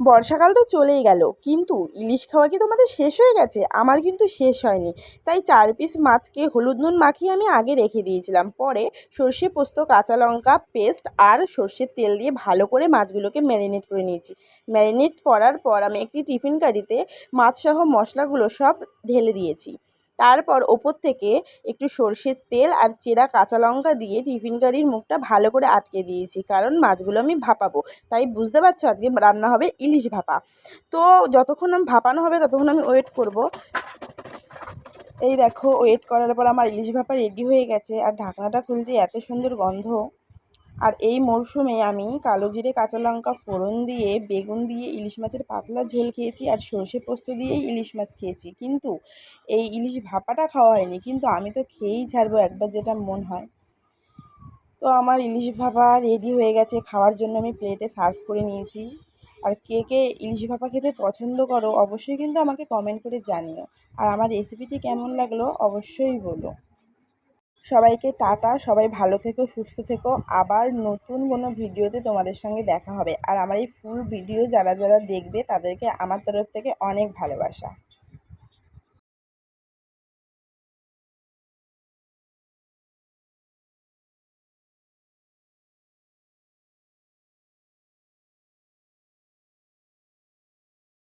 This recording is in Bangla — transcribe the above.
বর্ষাকাল তো চলেই গেল, কিন্তু ইলিশ খাওয়া কি তোমাদের শেষ হয়ে গেছে? আমার কিন্তু শেষ হয়নি। তাই 4 পিস মাছকে হলুদ নুন মাখিয়ে আমি আগে রেখে দিয়েছিলাম। পরে সর্ষে পোস্ত কাঁচা লঙ্কা পেস্ট আর সর্ষের তেল দিয়ে ভালো করে মাছগুলোকে ম্যারিনেট করে নিয়েছি। ম্যারিনেট করার পর আমি একটি টিফিন কারিতে মাছসহ মশলাগুলো সব ঢেলে দিয়েছি। তারপর ওপর থেকে একটু সর্ষের তেল আর চেরা কাঁচা লঙ্কা দিয়ে টিফিন কারির মুখটা ভালো করে আটকে দিয়েছি, কারণ মাছগুলো আমি ভাপাবো। তাই বুঝতে পারছো আজকে রান্না হবে ইলিশ ভাপা। তো যতক্ষণ আমি ভাপানো হবে ততক্ষণ আমি ওয়েট করব। এই দেখো, ওয়েট করার পর আমার ইলিশ ভাপা রেডি হয়ে গেছে, আর ঢাকনাটা খুলতে এত সুন্দর গন্ধ। আর এই মরশুমে আমি কালো জিরে কাঁচা লঙ্কা ফোড়ন দিয়ে বেগুন দিয়ে ইলিশ মাছের পাতলা ঝোল খেয়েছি, আর সর্ষে পোস্ত দিয়েই ইলিশ মাছ খেয়েছি, কিন্তু এই ইলিশ ভাপাটা খাওয়া হয়নি। কিন্তু আমি তো খেয়েই ছাড়বো একবার, যেটা মন হয়। তো আমার ইলিশ ভাপা রেডি হয়ে গেছে, খাওয়ার জন্য আমি প্লেটে সার্ভ করে নিয়েছি। আর কে কে ইলিশ ভাপা খেতে পছন্দ করো অবশ্যই কিন্তু আমাকে কমেন্ট করে জানিও। আর আমার রেসিপিটি কেমন লাগলো অবশ্যই বলো। সবাইকে টাটা, সবাই ভালো থেকো, সুস্থ থেকো। আবার নতুন কোনো ভিডিওতে তোমাদের সঙ্গে দেখা হবে। আর আমার এই ফুল ভিডিও যারা যারা দেখবে তাদেরকে আমার তরফ থেকে অনেক ভালোবাসা।